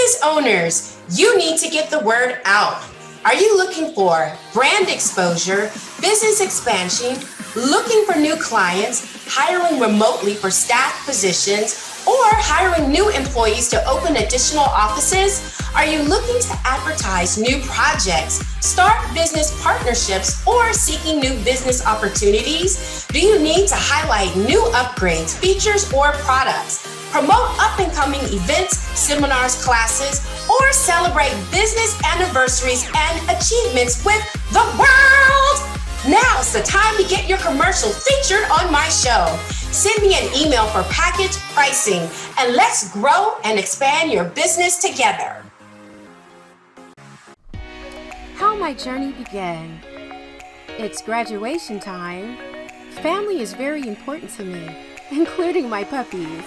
Business owners, you need to get the word out. Are you looking for brand exposure, business expansion, looking for new clients, hiring remotely for staff positions, or hiring new employees to open additional offices? Are you looking to advertise new projects, start business partnerships, or seeking new business opportunities? Do you need to highlight new upgrades, features, or products? Promote up-and-coming events, seminars, classes, or celebrate business anniversaries and achievements with the world? Now's the time to get your commercial featured on my show. Send me an email for package pricing, and let's grow and expand your business together. How my journey began. It's graduation time. Family is very important to me, including my puppies.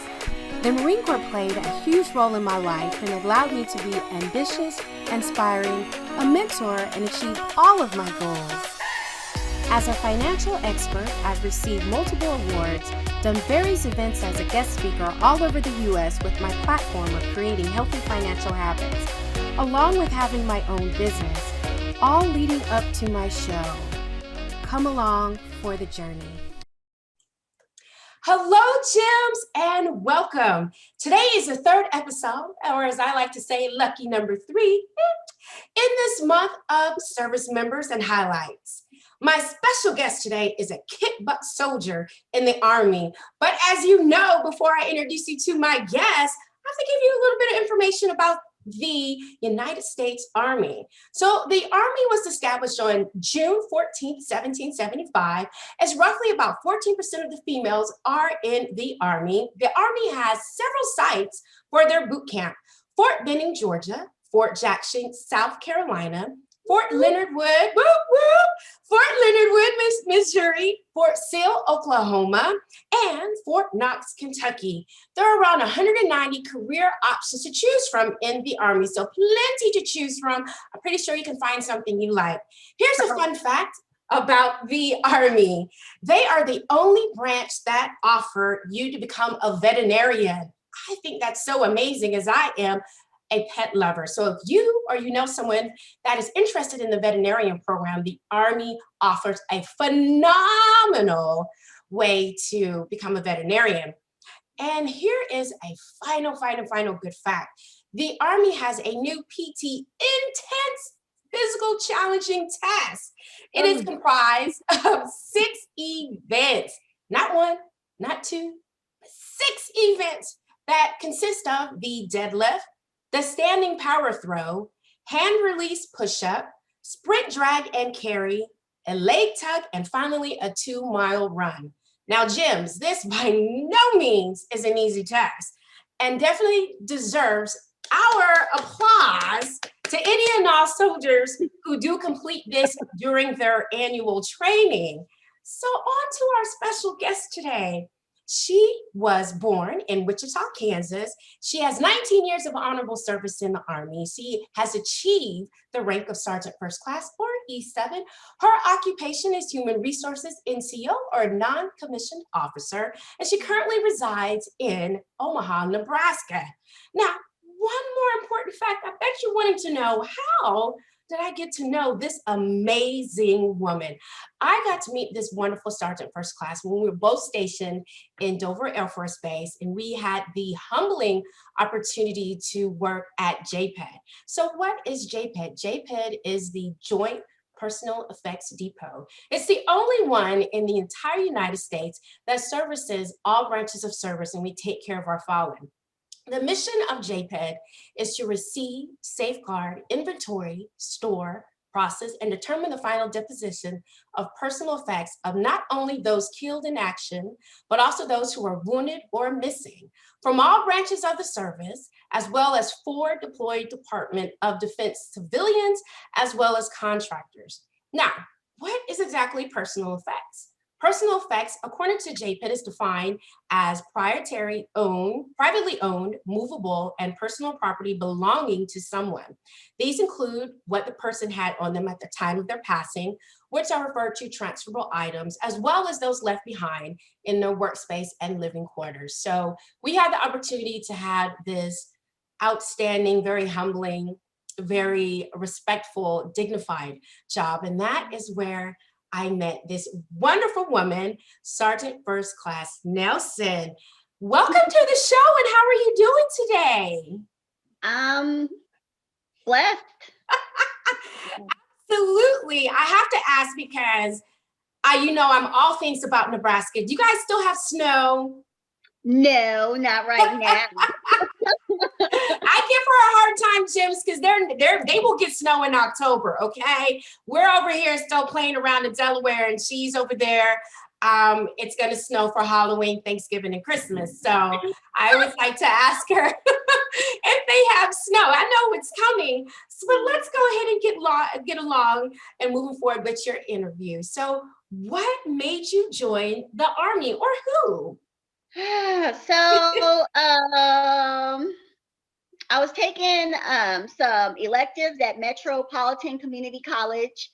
The Marine Corps played a huge role in my life and allowed me to be ambitious, inspiring, a mentor, and achieve all of my goals. As a financial expert, I've received multiple awards, done various events as a guest speaker all over the U.S. with my platform of creating healthy financial habits, along with having my own business, all leading up to my show. Come along for the journey. Hello, Gems, and welcome. Today is the third episode, or as I like to say, lucky number 3, in this month of service members and highlights. My special guest today is a kick-butt soldier in the Army. But as you know, before I introduce you to my guest, I have to give you a little bit of information about the United States Army. So the Army was established on June 14th, 1775, as roughly about 14% of the females are in the Army. The Army has several sites for their boot camp: Fort Benning, Georgia; Fort Jackson, South Carolina; Fort Leonard Wood, Fort Leonard Wood, Missouri; Fort Sill, Oklahoma; and Fort Knox, Kentucky. There are around 190 career options to choose from in the Army, so plenty to choose from. I'm pretty sure you can find something you like. Here's a fun fact about the Army. They are the only branch that offer you to become a veterinarian. I think that's so amazing, as I am a pet lover. So if you or you know someone that is interested in the veterinarian program, the Army offers a phenomenal way to become a veterinarian. And here is a final good fact. The Army has a new PT intense physical challenging task. It is comprised of 6 events, not 1, not 2, but 6 events that consist of the deadlift, the standing power throw, hand release push-up, sprint drag and carry, a leg tug, and finally a 2-mile run. Now, Gems, this by no means is an easy task and definitely deserves our applause to any and all soldiers who do complete this during their annual training. So on to our special guest today. She was born in Wichita, Kansas. She has 19 years of honorable service in the Army. She has achieved the rank of Sergeant First Class, or E7. Her occupation is Human Resources NCO, or Non-Commissioned Officer, and she currently resides in Omaha, Nebraska. Now, one more important fact, I bet you're wanting to know, how did I get to know this amazing woman? I got to meet this wonderful Sergeant First Class when we were both stationed in Dover Air Force Base, and we had the humbling opportunity to work at JPED. So what is JPED? JPED is the Joint Personal Effects Depot. It's the only one in the entire United States that services all branches of service, and we take care of our fallen. The mission of JPED is to receive, safeguard, inventory, store, process, and determine the final deposition of personal effects of not only those killed in action, but also those who are wounded or missing from all branches of the service, as well as 4 deployed Department of Defense civilians, as well as contractors. Now, what is exactly personal effects? Personal effects, according to JPED, is defined as privately owned, movable, and personal property belonging to someone. These include what the person had on them at the time of their passing, which are referred to transferable items, as well as those left behind in their workspace and living quarters. So we had the opportunity to have this outstanding, very humbling, very respectful, dignified job. And that is where I met this wonderful woman, Sergeant First Class Nelson. Welcome to the show, and how are you doing today? I'm blessed. Absolutely. I have to ask because I'm all things about Nebraska. Do you guys still have snow? No, not right now. I give her a hard time, Jims, because they will get snow in October. Okay, we're over here still playing around in Delaware, and she's over there. It's going to snow for Halloween, Thanksgiving, and Christmas. So I always like to ask her if they have snow. I know it's coming, but let's go ahead and get along and moving forward with your interview. So, what made you join the Army, or who? So, I was taking some electives at Metropolitan Community College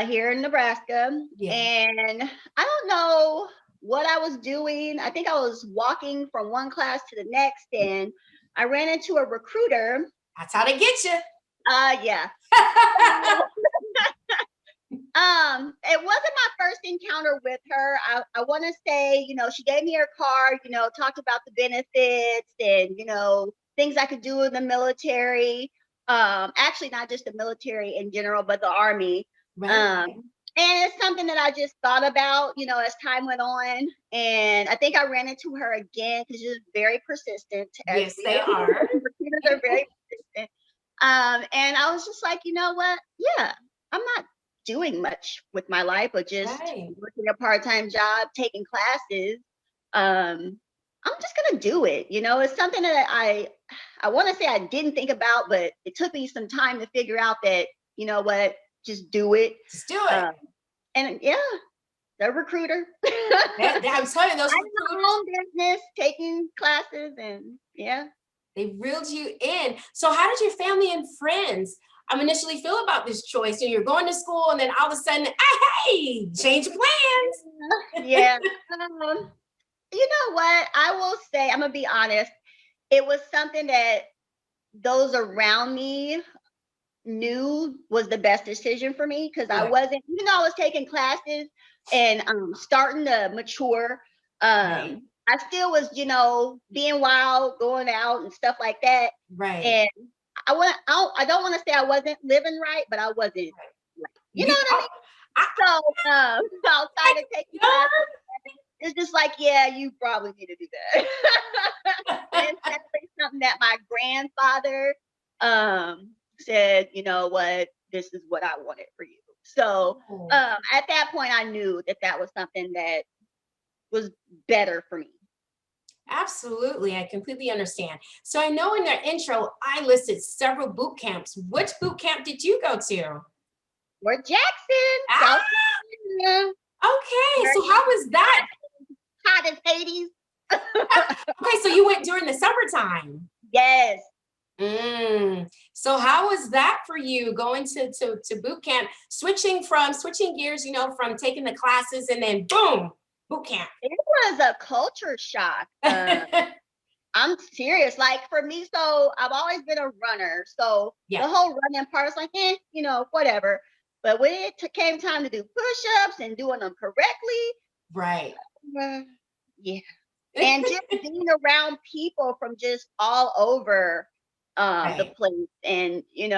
here in Nebraska, and I don't know what I was doing. I think I was walking from one class to the next, and I ran into a recruiter. That's how they get you. Yeah. It wasn't my first encounter with her. I want to say, she gave me her card, talked about the benefits and, things I could do in the military. Actually, not just the military in general, but the Army. Right. And it's something that I just thought about, as time went on. And I think I ran into her again because she's very persistent. Yes, they are. Recruiters are very persistent. And I was just like, you know what? Yeah, I'm not doing much with my life, but just working a part-time job, taking classes. I'm just gonna do it. It's something that I want to say I didn't think about, but it took me some time to figure out that, what, just do it. Just do it. And yeah, the recruiter. I'm telling you, those recruiters. My own business, taking classes, and yeah. They reeled you in. So how did your family and friends initially feel about this choice? You're going to school, and then all of a sudden, hey, change of plans. Yeah. You know what? I will say, I'm going to be honest. It was something that those around me knew was the best decision for me, because I wasn't, I was taking classes and starting to mature. I still was, being wild, going out and stuff like that. Right. And I don't want to say I wasn't living right, but I wasn't right. You know what I mean? So outside of taking classes, it's just like, yeah, you probably need to do that. And it's definitely something that my grandfather said, you know what, this is what I wanted for you. So at that point, I knew that was something that was better for me. Absolutely. I completely understand. So I know in their intro, I listed several boot camps. Which boot camp did you go to? Fort Jackson. South Carolina. Okay. So how was that? Hot as Hades. Okay. So you went during the summertime. Yes. So how was that for you, going to boot camp, switching gears, from taking the classes and then boom, boot camp? It was a culture shock. I'm serious. Like for me, so I've always been a runner. So the whole running part is like, whatever. But when it came time to do push-ups and doing them correctly, right? Yeah. And just being around people from just all over the place, and it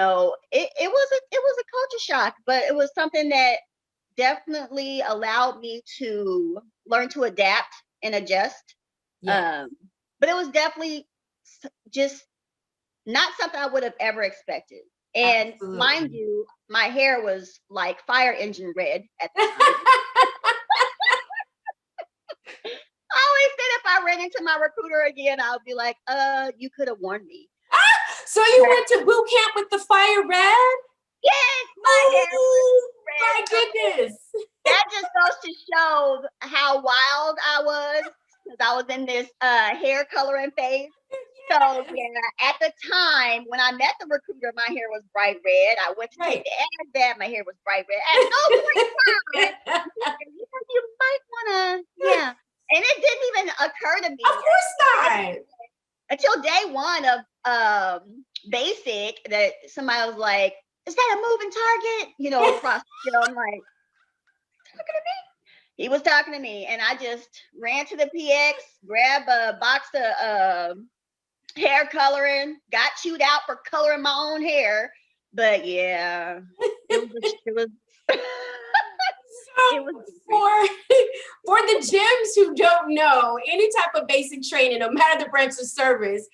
was a culture shock, but it was something that definitely allowed me to learn to adapt and adjust. But it was definitely just not something I would have ever expected. And mind you, my hair was like fire engine red at the time. I always said if I ran into my recruiter again, I would be like, you could have warned me. So you went to boot camp with the fire red? Yes, my hair was red. My goodness. That just goes to show how wild I was, because I was in this hair coloring phase. So yeah, at the time when I met the recruiter, my hair was bright red. I went to take the ASVAB, my hair was bright red. At no point in time, you might want to, and it didn't even occur to me. Of course not. until day one of basic that somebody was like, "Is that a moving target?" You know, across the field. I'm like, talking to me? He was talking to me, and I just ran to the PX, grabbed a box of hair coloring, got chewed out for coloring my own hair. But yeah, it was it was So for the gyms who don't know any type of basic training, no matter the branch of service,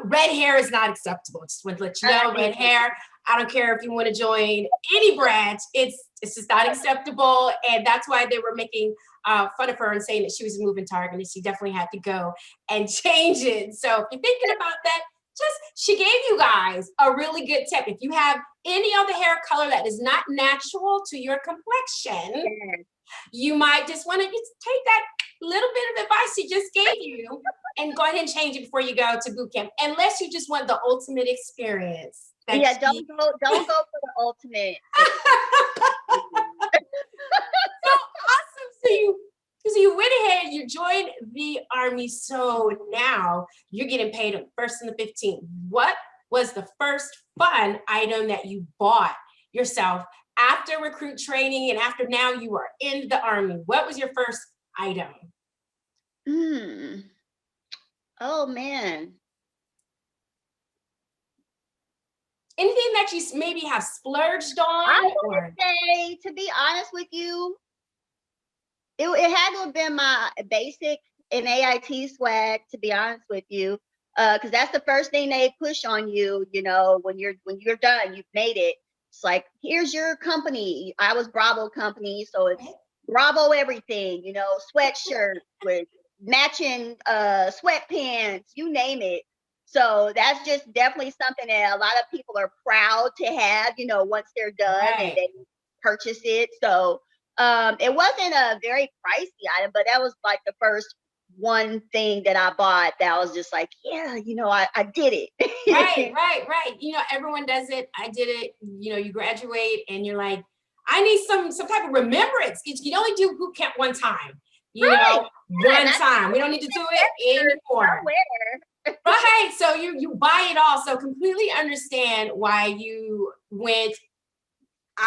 red hair is not acceptable. Just want to let you know, red hair. I don't care if you want to join any branch, it's just not acceptable. And that's why they were making fun of her and saying that she was a moving target and she definitely had to go and change it. So if you're thinking about that, she gave you guys a really good tip. If you have any other hair color that is not natural to your complexion, you might just want to just take that little bit of advice she just gave you and go ahead and change it before you go to boot camp, unless you just want the ultimate experience. Yeah, don't go for the ultimate. So awesome. So you went ahead, you joined the Army. So now you're getting paid on the 1st and the 15th. What was the first fun item that you bought yourself after recruit training and after now you are in the Army? What was your first item? Oh man. Anything that you maybe have splurged on? I would say, to be honest with you, it had to have been my basic and AIT swag, to be honest with you. Because that's the first thing they push on you, you know, when you're done, you've made it. It's like, here's your company. I was Bravo company, so it's Bravo everything, you know, sweatshirt with matching sweatpants, you name it. So that's just definitely something that a lot of people are proud to have, you know, once they're done and they purchase it. So it wasn't a very pricey item, but that was like the first one thing that I bought that was just like, yeah, you know, I did it. Right. You know, everyone does it. I did it. You know, you graduate and you're like, I need some type of remembrance. You can only do boot camp one time. You know, one time. We don't need to do it anymore. Right. So you buy it all. So completely understand why you went.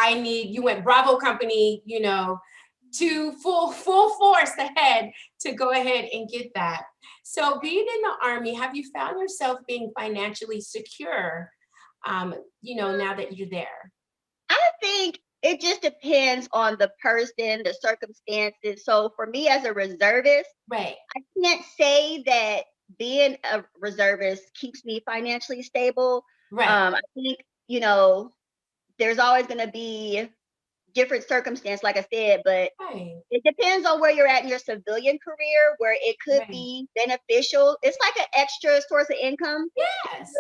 You went Bravo company, you know, to full force ahead to go ahead and get that. So being in the Army, have you found yourself being financially secure, you know, now that you're there? I think it just depends on the person, the circumstances. So for me as a reservist, I can't say that being a reservist keeps me financially stable. I think, you know, there's always going to be different circumstance, like I said, but it depends on where you're at in your civilian career, where it could be beneficial. It's like an extra source of income. Yes.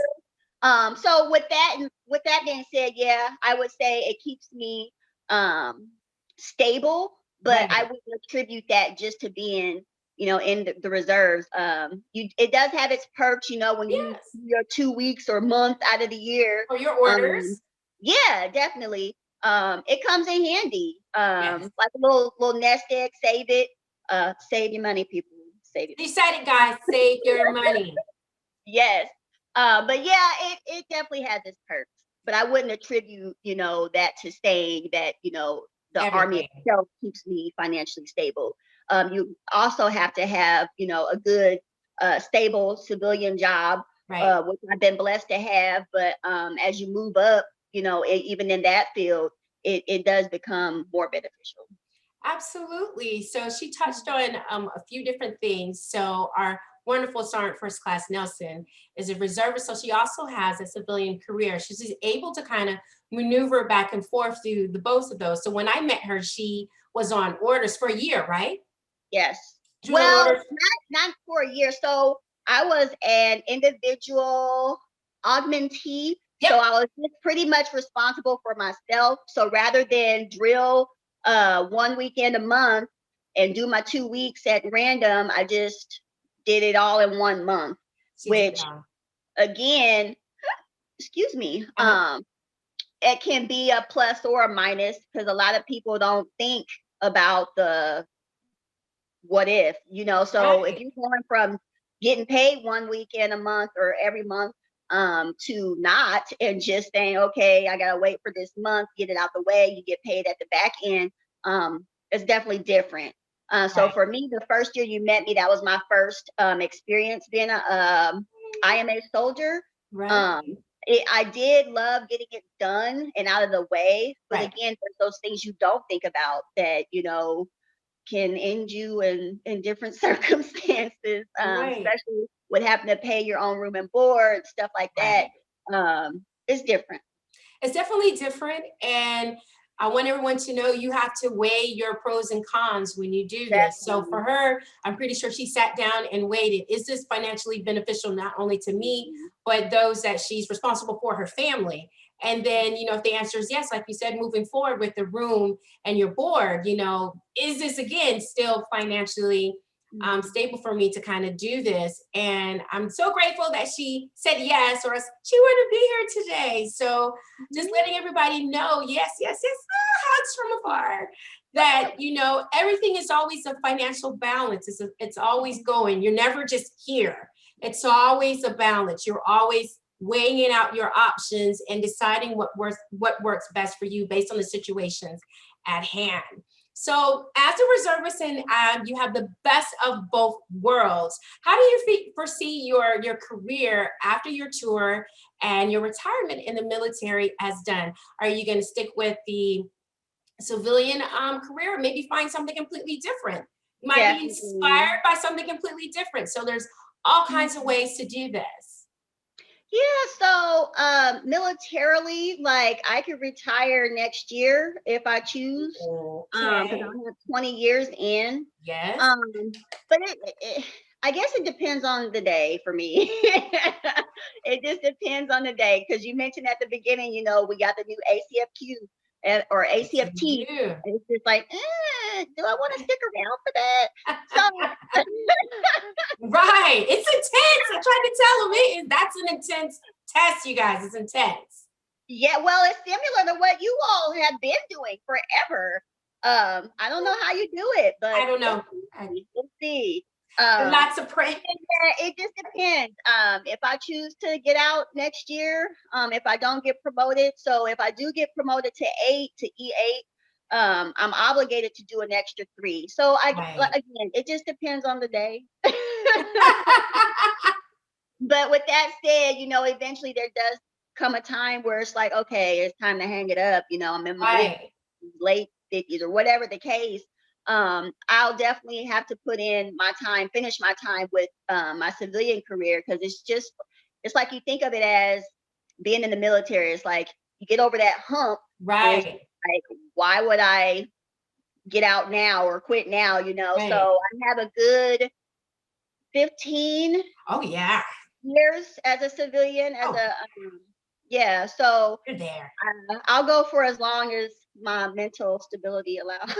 So with that being said, yeah, I would say it keeps me stable, but I would attribute that just to being, you know, in the reserves. It does have its perks, you know, when you your 2 weeks or month out of the year. Or your orders. Yeah, definitely. It comes in handy. Like a little nest egg, save it. Save your money, people. Save it. You said it, guys. Save your money. Yes. But yeah, it definitely has its perks. But I wouldn't attribute, you know, that to saying that, you know, the Army itself keeps me financially stable. You also have to have, you know, a good, stable civilian job, which I've been blessed to have. But as you move up, you know, even in that field, it does become more beneficial. Absolutely. So she touched on a few different things. So our wonderful Sergeant First Class Nelson is a reservist. So she also has a civilian career. She's able to kind of maneuver back and forth through the both of those. So when I met her, she was on orders for a year, right? Yes. Well, not for a year. So I was an individual augmentee. So I was just pretty much responsible for myself. So rather than drill 1 weekend a month and do my 2 weeks at random, I just did it all in 1 month, which again, excuse me, it can be a plus or a minus because a lot of people don't think about the what if, you know. So if you're going from getting paid one weekend a month or every month, to not, and just saying, okay, I gotta wait for this month, get it out the way, you get paid at the back end. It's definitely different. So Right. for me, the first year you met me, that was my first experience being a IMA soldier. Right. Um, I did love getting it done and out of the way, but Right. again, there's those things you don't think about that, can end you in different circumstances, Right. especially with having to pay your own room and board, stuff like that. Right. It's different. It's definitely different. And I want everyone to know you have to weigh your pros and cons when you do this. So for Definitely. her, I'm pretty sure she sat down and weighed it. Is this financially beneficial not only to me, Mhm. but those that she's responsible for, her family? And then, if the answer is yes, like you said, moving forward with the room and your board, is this again still financially Mhm. stable for me to kind of do this? And I'm so grateful that she said yes, or else she wouldn't be here today. So just Mhm. letting everybody know, yes, yes, yes, hugs from afar, that everything is always a financial balance. It's always going. You're never just here. It's always a balance. You're always weighing out your options and deciding what works best for you based on the situations at hand. So, as a reservist, and you have the best of both worlds, how do you foresee your career after your tour and your retirement in the military as done? Are you going to stick with the civilian career, or maybe find something completely different? You might be Definitely. inspired by something completely different. So there's all kinds of Mhm. ways to do this. Yeah, so militarily, like I could retire next year if I choose, because Okay. I'm at 20 years in. Yes. But I guess it depends on the day for me. It just depends on the day because you mentioned at the beginning, we got the new ACFQ or Yes, we ACFT. do. And it's just like, do I want to stick around for that? So, Right. It's intense. I tried to tell them that's an intense test, you guys. It's intense. yeah, well, it's similar to what you all have been doing forever. I don't know how you do it, I but don't we'll know. see. We'll see. I'm not surprised. Yeah, it just depends. If I choose to get out next year, if I don't get promoted, so if I do get promoted to E8, I'm obligated to do an extra 3. So Right. again, it just depends on the day. But with that said, eventually there does come a time where it's like, okay, it's time to hang it up. I'm in my Right. late 50s or whatever the case. I'll definitely have to put in my time, finish my time with my civilian career because it's like you think of it as being in the military. It's like you get over that hump, and it's Right. like, why would I get out now or quit now? So Right. I have a good 15 Oh yeah. years as a civilian, Oh, yeah. So you're there. I'll go for as long as my mental stability allows.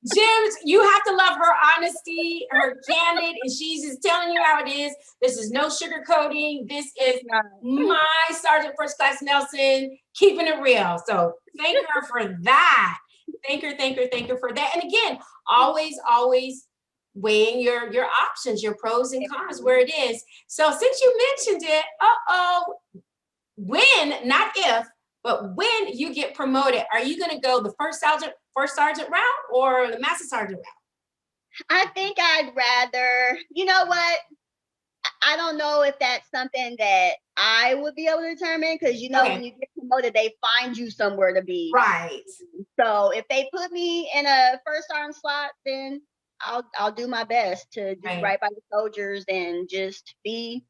Jims, you have to love her honesty, her candid, and she's just telling you how it is. This is no sugarcoating. This is my Sergeant First Class Nelson keeping it real. So thank her for that. Thank her for that. And again, always weighing your options, your pros and cons, where it is. So since you mentioned it, when, not if, but when you get promoted, are you going to go the first sergeant route or the master sergeant route? I think I'd rather, you know what? I don't know if that's something that I would be able to determine because when Okay, you get promoted, they find you somewhere to be. right, So if they put me in a first sergeant slot, then I'll do my best to do right. right by the soldiers and just be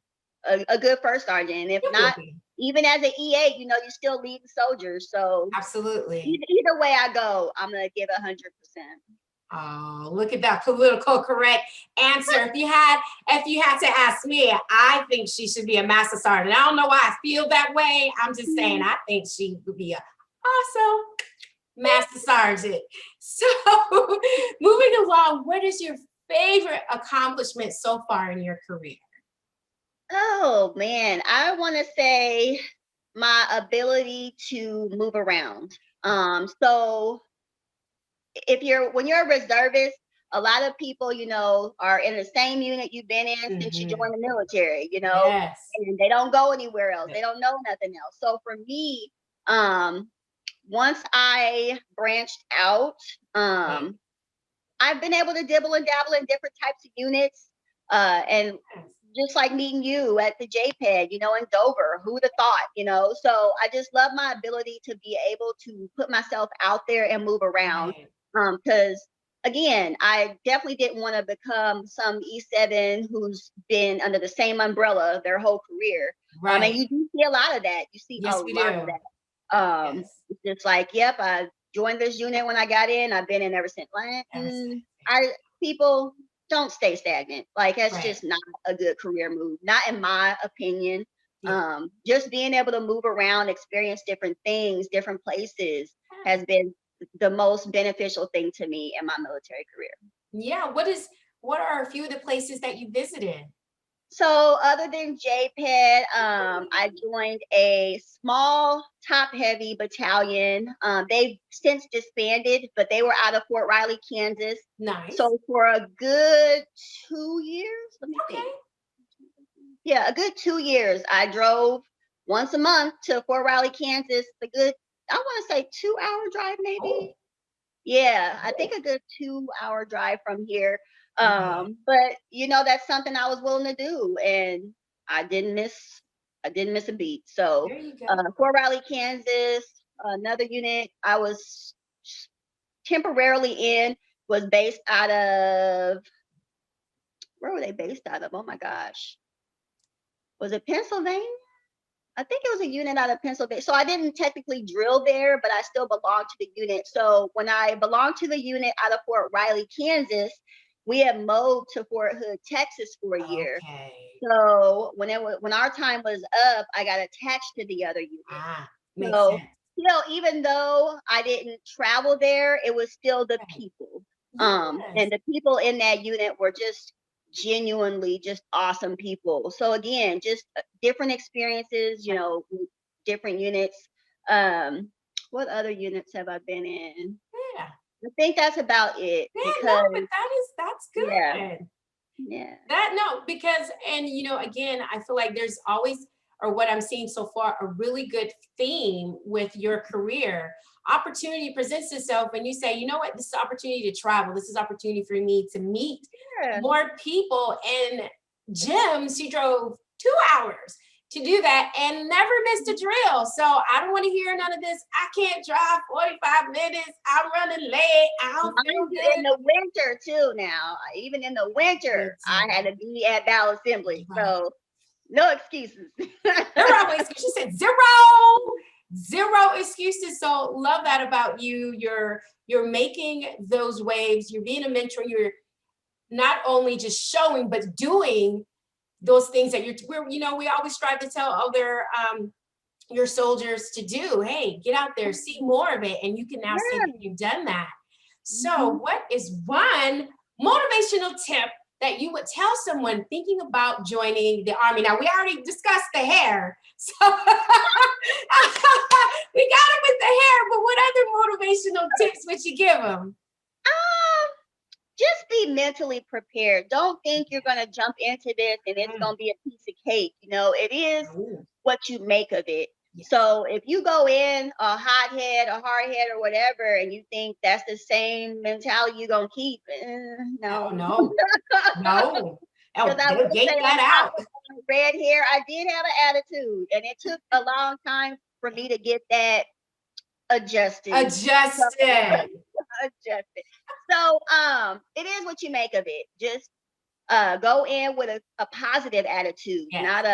a good first sergeant. And if You will not, be. even as an EA, you still lead the soldiers. So Absolutely. either way I go, I'm gonna give 100%. Oh, look at that political correct answer. If you had to ask me, I think she should be a master sergeant. I don't know why I feel that way. I'm just saying I think she would be a awesome master sergeant. So moving along, what is your favorite accomplishment so far in your career? Oh man, I want to say my ability to move around. So when you're a reservist, a lot of people, are in the same unit you've been in since you joined the military, Yes. and they don't go anywhere else. Yes. They don't know nothing else. So for me, once I branched out, Right. I've been able to dibble and dabble in different types of units. And Yes. just like meeting you at the JPEG, in Dover, who'd have thought. So I just love my ability to be able to put myself out there and move around. Right. Because again, I definitely didn't want to become some E7 who's been under the same umbrella their whole career. And Right. you do see a lot of that. You see a Yes, we lot of do. that. Yes. It's just like, yep, I joined this unit when I got in. I've been in ever since. Like, Ever since. people don't stay stagnant. Like, that's Right. just not a good career move, not in my opinion. Yeah. Just being able to move around, experience different things, different places has been the most beneficial thing to me in my military career. Yeah. What are a few of the places that you visited? So other than JPED, I joined a small top-heavy battalion. They've since disbanded, but they were out of Fort Riley, Kansas. Nice. So for a good 2 years, let me Okay. think. Yeah, a good 2 years, I drove once a month to Fort Riley, Kansas. I want to say 2-hour drive, maybe. Oh, Yeah, I think a good 2-hour drive from here. right. But that's something I was willing to do, and I didn't miss I didn't miss a beat. So There you go. Fort Riley, Kansas, another unit I was temporarily in was based out of, where were they based out of? Oh my gosh. Was it Pennsylvania? I think it was a unit out of Pennsylvania. So I didn't technically drill there, but I still belonged to the unit. So when I belonged to the unit out of Fort Riley, Kansas, we had moved to Fort Hood, Texas for a year. Okay. So when our time was up, I got attached to the other unit. Makes So, sense. even though I didn't travel there, it was still the Right. people. Yes. And the people in that unit were just genuinely just awesome people. So again, just different experiences, with different units. What other units have I been in? Yeah. I think that's about it Yeah, no, but because that's yeah, good. yeah. That no, because again, I feel like there's always, or what I'm seeing so far, a really good theme with your career. Opportunity presents itself and you say, you know what, this is opportunity to travel. This is opportunity for me to meet Yeah. more people. And Jim, she drove 2 hours to do that and never missed a drill. So I don't want to hear none of this. I can't drive 45 minutes. I'm running late. I don't feel Mind you, in good. the winter too now, even in the winter, I had to be at Battle Assembly. Right. So no excuses. Zero excuses. She said zero excuses. So love that about you. You're making those waves. You're being a mentor. You're not only just showing, but doing those things that we always strive to tell other your soldiers to do. Hey, get out there, see more of it, and you can now see that you've done that. So, Mhm. what is one motivational tip that you would tell someone thinking about joining the Army? Now, we already discussed the hair, so we got it with the hair, but what other motivational tips would you give them? Um, just be mentally prepared. Don't think you're gonna jump into this and it's gonna be a piece of cake. It is Ooh, what you make of it. yes. So if you go in a hothead, a hard head, or whatever, and you think that's the same mentality you're gonna keep, Oh, no. no, no. Because Oh, I they'll will say, yank on that top out. of my red hair, I did have an attitude, and it took a long time for me to get that adjusted. So, Adjusted. adjusted. So, it is what you make of it. Just go in with a positive attitude, Yes. not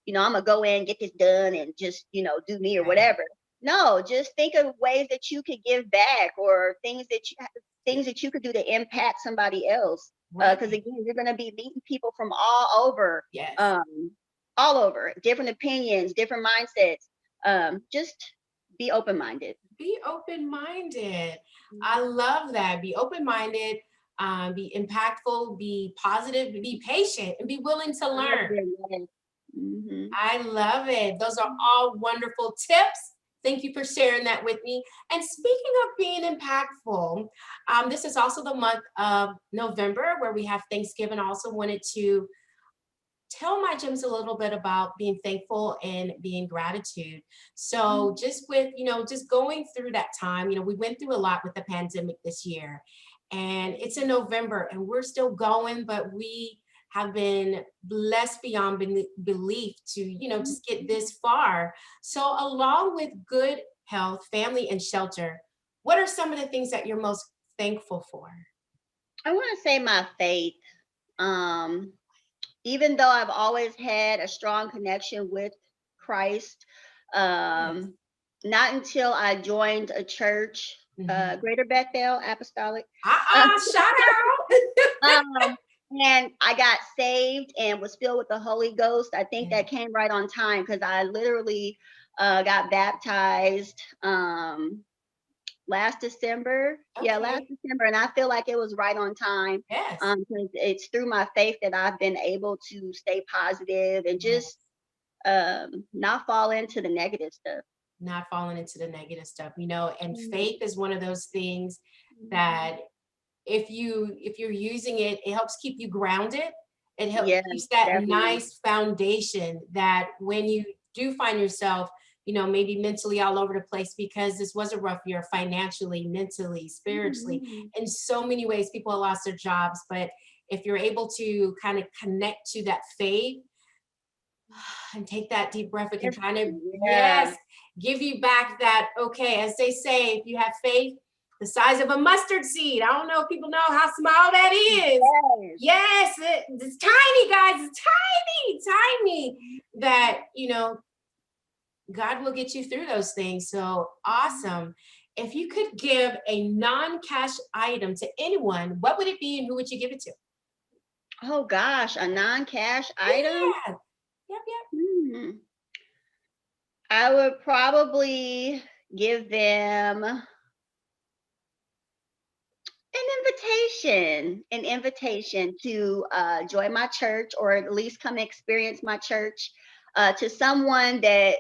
I'm gonna go in, get this done, and just do me or Right. whatever. No, just think of ways that you could give back, or things that you could do to impact somebody else. Right. Because again, you're gonna be meeting people from Yes. all over, different opinions, different mindsets. Just be open minded. Be open-minded. I love that. Be open-minded, be impactful, be positive, be patient, and be willing to learn. Hmm. I love it. Those are all wonderful tips Thank you for sharing that with me. And speaking of being impactful, this is also the month of November where we have Thanksgiving. I also wanted to tell my gems a little bit about being thankful and being gratitude. So just with, just going through that time, we went through a lot with the pandemic this year, and it's in November and we're still going, but we have been blessed beyond belief to, just get this far. So along with good health, family, and shelter, what are some of the things that you're most thankful for? I want to say my faith. Um, Even though I've always had a strong connection with Christ, Yes. um, not until I joined a church, Mhm. Greater Bethel Apostolic, uh, Shout out. um, and I got saved and was filled with the Holy Ghost. I think Yeah. that came right on time because I literally got baptized last December. Yeah, last Okay. December, and I feel like it was right on time. Yes. 'Cause it's through my faith that I've been able to stay positive and Yes. just not fall into the negative stuff. Not falling into the negative stuff, and Mm. faith is one of those things that if you're using it, it helps keep you grounded. It helps Yeah, keeps that definitely. nice foundation that when you do find yourself, maybe mentally all over the place because this was a rough year financially, mentally, spiritually, Mhm. in so many ways, people lost their jobs. But if you're able to kind of connect to that faith and take that deep breath, it can Yes, kind of, yeah. yes, give you back that, okay, as they say, if you have faith the size of a mustard seed. I don't know if people know how small that is. Yes. Yes, it's tiny, guys. It's tiny, tiny. That, God will get you through those things. So awesome. If you could give a non-cash item to anyone, what would it be and who would you give it to? Oh gosh, a non-cash item? Yeah. Yep, yep. Hmm. I would probably give them an invitation to join my church or at least come experience my church to someone that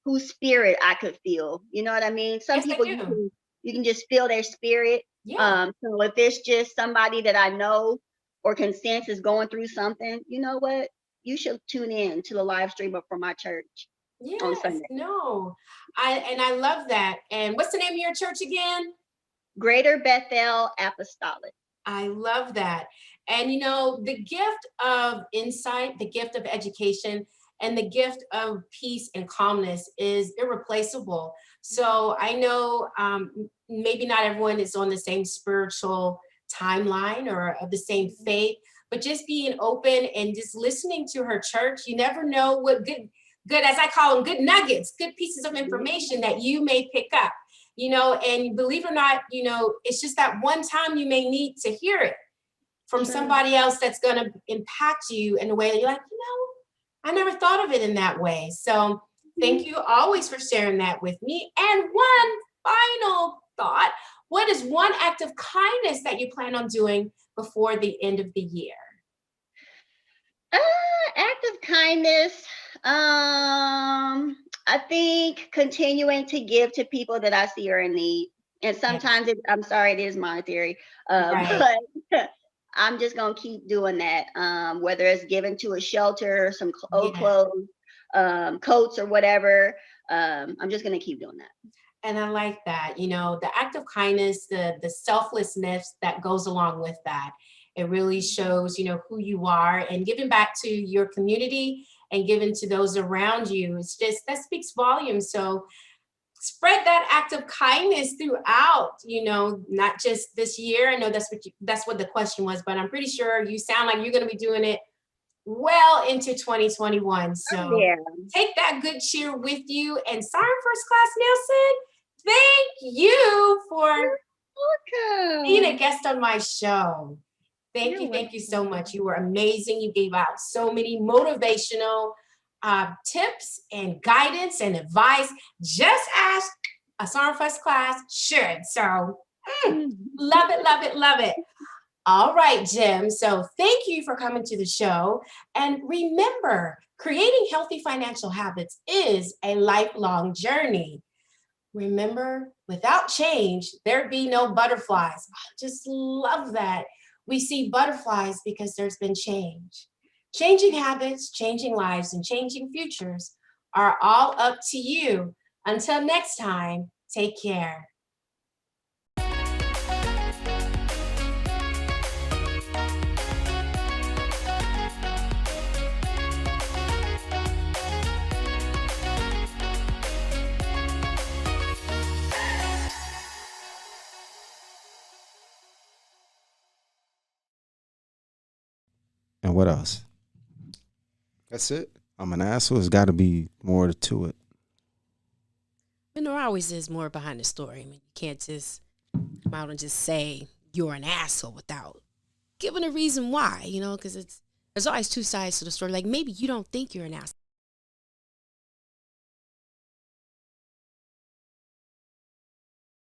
whose spirit I could feel. You know what I mean? Some Yes, I people do. you can just feel their spirit. Yeah. So if it's just somebody that I know or can sense is going through something, you know what? You should tune in to the live stream from my church on Yes, Sunday. no. I love that. And what's the name of your church again? Greater Bethel Apostolic. I love that. And the gift of insight, the gift of education, and the gift of peace and calmness is irreplaceable. So I know maybe not everyone is on the same spiritual timeline or of the same faith, but just being open and just listening to her church, you never know what good, as I call them, good nuggets, good pieces of information that you may pick up. And believe it or not, it's just that one time you may need to hear it from True. somebody else that's going to impact you in a way that you're like, I never thought of it in that way. So thank you always for sharing that with me. And one final thought: what is one act of kindness that you plan on doing before the end of the year? Uh, Act of kindness. I think continuing to give to people that I see are in need. And Yes. sometimes I'm sorry, it is monetary. Right. But I'm just gonna keep doing that. Whether it's giving to a shelter, some old Yeah. clothes, coats or whatever. I'm just gonna keep doing that. And I like that, the act of kindness, the selflessness that goes along with that. It really shows, who you are, and giving back to your community and giving to those around you. It's just that speaks volumes. So spread that act of kindness throughout, not just this year. I know that's what the question was, but I'm pretty sure you sound like you're going to be doing it well into 2021. So Yeah. take that good cheer with you. And Siren First Class Nelson, thank you for being a Welcome. guest on my show. You're Thank you so much. welcome. You were amazing. You gave out so many motivational tips and guidance and advice, just as a Siren First Class should. So love it, love it, love it. All right, Jim. So thank you for coming to the show. And remember, creating healthy financial habits is a lifelong journey. Remember, without change, there'd be no butterflies. I just love that. We see butterflies because there's been change. Changing habits, changing lives, and changing futures are all up to you. Until next time, take care. And what else? That's it. I'm an asshole. It's got to be more to it. And there always is more behind the story. I mean, you can't just come out and just say you're an asshole without giving a reason why, because there's always two sides to the story. Like maybe you don't think you're an asshole.